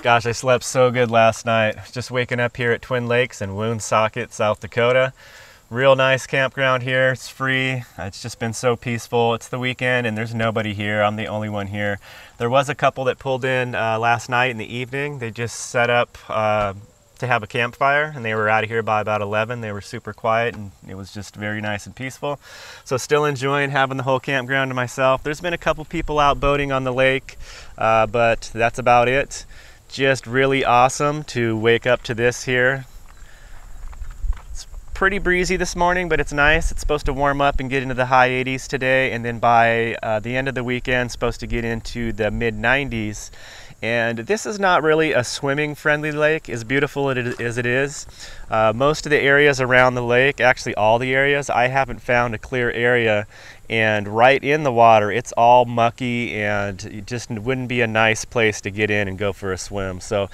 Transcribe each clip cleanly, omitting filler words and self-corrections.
Gosh, I slept so good last night. Just waking up here at Twin Lakes in Woonsocket, South Dakota. Real nice campground here. It's free. It's just been so peaceful. It's the weekend and there's nobody here. I'm the only one here. There was a couple that pulled in last night in the evening. They just set up to have a campfire and they were out of here by about 11. They were super quiet and it was just very nice and peaceful. So still enjoying having the whole campground to myself. There's been a couple people out boating on the lake, but that's about it. Just really awesome to wake up to this here. It's pretty breezy this morning, but it's nice. It's supposed to warm up and get into the high 80s today, and then by the end of the weekend, supposed to get into the mid 90s. And this is not really a swimming friendly lake, as beautiful as it is. Most of the areas around the lake, actually all the areas, I haven't found a clear area, and right in the water it's all mucky and it just wouldn't be a nice place to get in and go for a swim. So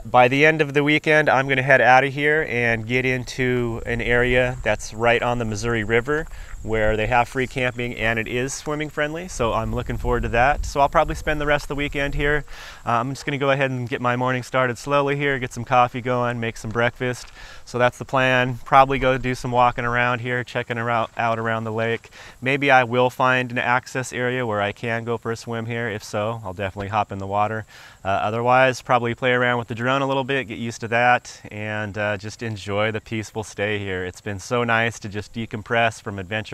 by the end of the weekend I'm going to head out of here and get into an area that's right on the Missouri River where they have free camping and it is swimming friendly, so I'm looking forward to that. So I'll probably spend the rest of the weekend here. I'm just going to go ahead and get my morning started slowly here, get some coffee going, make some breakfast. So that's the plan. Probably go do some walking around here, checking out around the lake. Maybe I will find an access area where I can go for a swim here. If so, I'll definitely hop in the water. Otherwise, probably play around with the drone a little bit, get used to that, and just enjoy the peaceful stay here. It's been so nice to just decompress from Adventureland.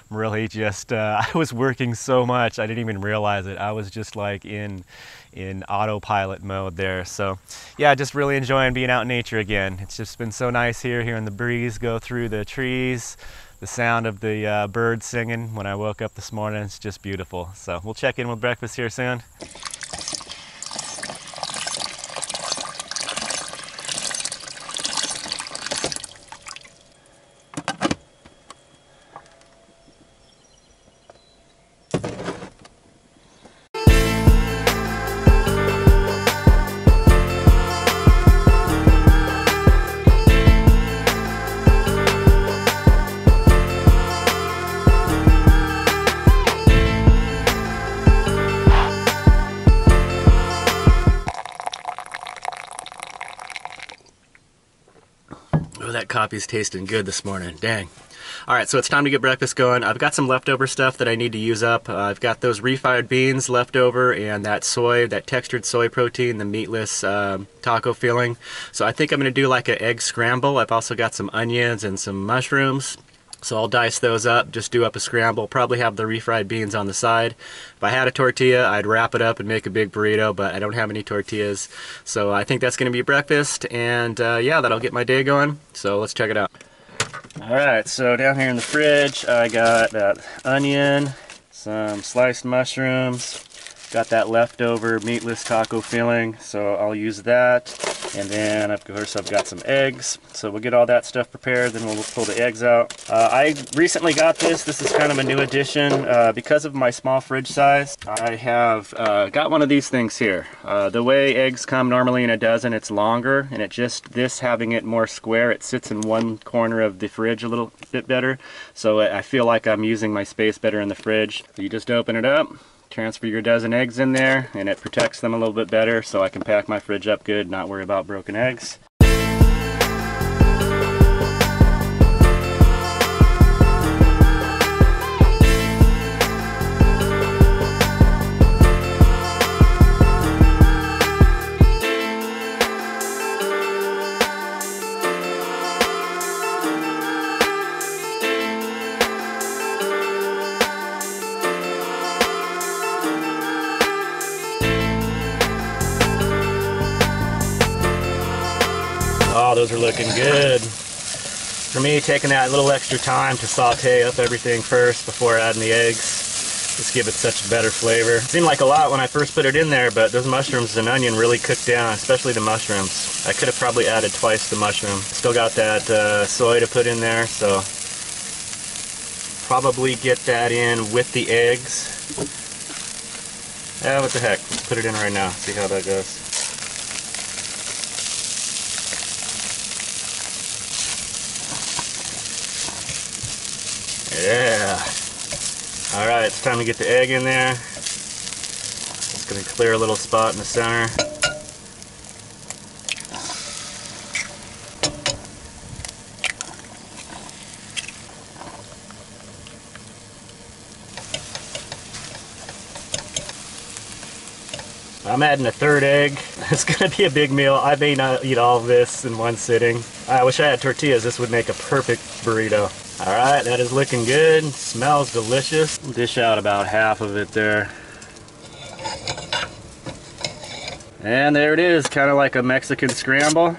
Really just, I was working so much, I didn't even realize it. I was just like in autopilot mode there. So yeah, just really enjoying being out in nature again. It's just been so nice here, hearing the breeze go through the trees, the sound of the birds singing when I woke up this morning. It's just beautiful. So we'll check in with breakfast here soon. Oh, that coffee's tasting good this morning, dang. All right, so it's time to get breakfast going. I've got some leftover stuff that I need to use up. I've got those refried beans left over and that soy, that textured soy protein, the meatless taco filling. So I think I'm gonna do like an egg scramble. I've also got some onions and some mushrooms. So I'll dice those up, just do up a scramble, probably have the refried beans on the side. If I had a tortilla, I'd wrap it up and make a big burrito, but I don't have any tortillas. So I think that's gonna be breakfast, and yeah, that'll get my day going. So let's check it out. All right, so down here in the fridge, I got that onion, some sliced mushrooms, got that leftover meatless taco filling, so I'll use that. And then, of course, I've got some eggs. So we'll get all that stuff prepared, then we'll pull the eggs out. I recently got this. This is kind of a new addition. Because of my small fridge size, I have got one of these things here. The way eggs come normally in a dozen, it's longer, and this having it more square, it sits in one corner of the fridge a little bit better. So I feel like I'm using my space better in the fridge. You just open it up, transfer your dozen eggs in there, and it protects them a little bit better, so I can pack my fridge up good, not worry about broken eggs. Oh, those are looking good. For me, taking that little extra time to saute up everything first before adding the eggs, just give it such a better flavor. It seemed like a lot when I first put it in there, but those mushrooms and onion really cooked down, especially the mushrooms. I could have probably added twice the mushroom. Still got that soy to put in there, so probably get that in with the eggs. Yeah, what the heck, let's put it in right now, see how that goes. Yeah. All right, it's time to get the egg in there. Just gonna clear a little spot in the center. I'm adding a third egg. It's gonna be a big meal. I may not eat all of this in one sitting. I wish I had tortillas. This would make a perfect burrito. All right, that is looking good. Smells delicious. Dish out about half of it there. And there it is, kind of like a Mexican scramble.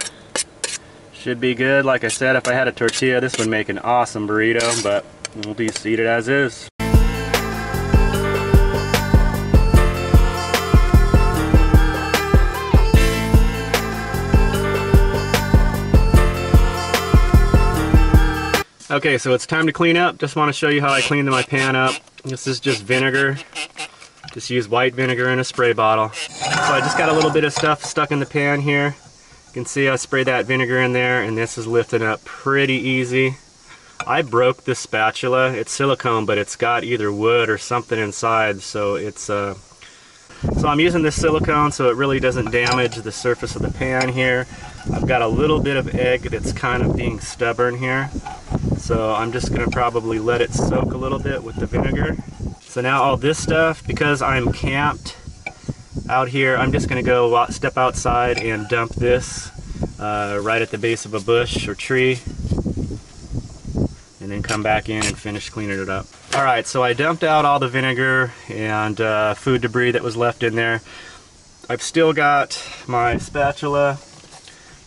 Should be good. Like I said, if I had a tortilla, this would make an awesome burrito, but we'll just eat it as is. Okay, so it's time to clean up. Just want to show you how I cleaned my pan up. This is just vinegar. Just use white vinegar in a spray bottle. So I just got a little bit of stuff stuck in the pan here. You can see I sprayed that vinegar in there, and this is lifting up pretty easy. I broke this spatula. It's silicone, but it's got either wood or something inside, so it's so I'm using this silicone so it really doesn't damage the surface of the pan here. I've got a little bit of egg that's kind of being stubborn here, so I'm just going to probably let it soak a little bit with the vinegar. So now all this stuff, because I'm camped out here, I'm just going to go step outside and dump this right at the base of a bush or tree, and then come back in and finish cleaning it up. Alright, so I dumped out all the vinegar and food debris that was left in there. I've still got my spatula,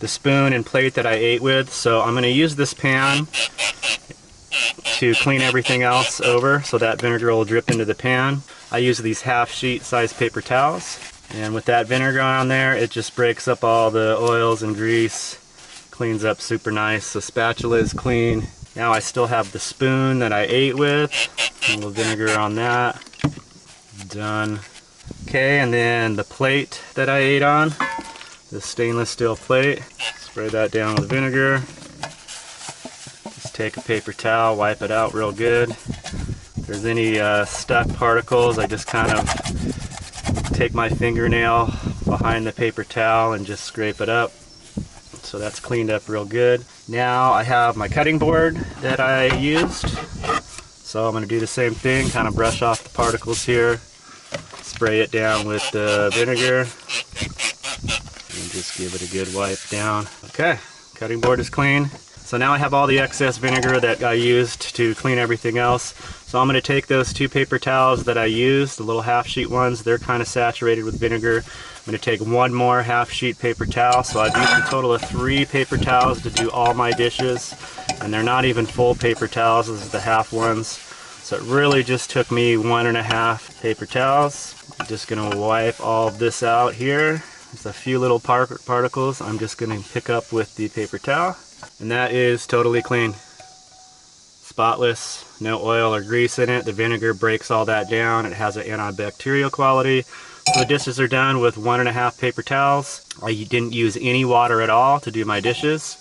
the spoon and plate that I ate with, so I'm going to use this pan to clean everything else over so that vinegar will drip into the pan. I use these half sheet size paper towels, and with that vinegar on there, it just breaks up all the oils and grease, cleans up super nice. The spatula is clean. Now I still have the spoon that I ate with, a little vinegar on that. Done. Okay, and then the plate that I ate on, the stainless steel plate, spray that down with vinegar. Just take a paper towel, wipe it out real good. If there's any stuck particles, I just kind of take my fingernail behind the paper towel and just scrape it up. So that's cleaned up real good. Now I have my cutting board that I used. So I'm going to do the same thing, kind of brush off the particles here, spray it down with the vinegar, and just give it a good wipe down. Okay, cutting board is clean. So now I have all the excess vinegar that I used to clean everything else. So I'm going to take those two paper towels that I used, the little half sheet ones, they're kind of saturated with vinegar. I'm going to take one more half sheet paper towel. So I've used a total of 3 paper towels to do all my dishes. And they're not even full paper towels, this is the half ones. So it really just took me 1.5 paper towels. I'm just going to wipe all of this out here. There's a few little particles I'm just going to pick up with the paper towel. And that is totally clean. Spotless, no oil or grease in it. The vinegar breaks all that down. It has an antibacterial quality. So the dishes are done with 1.5 paper towels. I didn't use any water at all to do my dishes.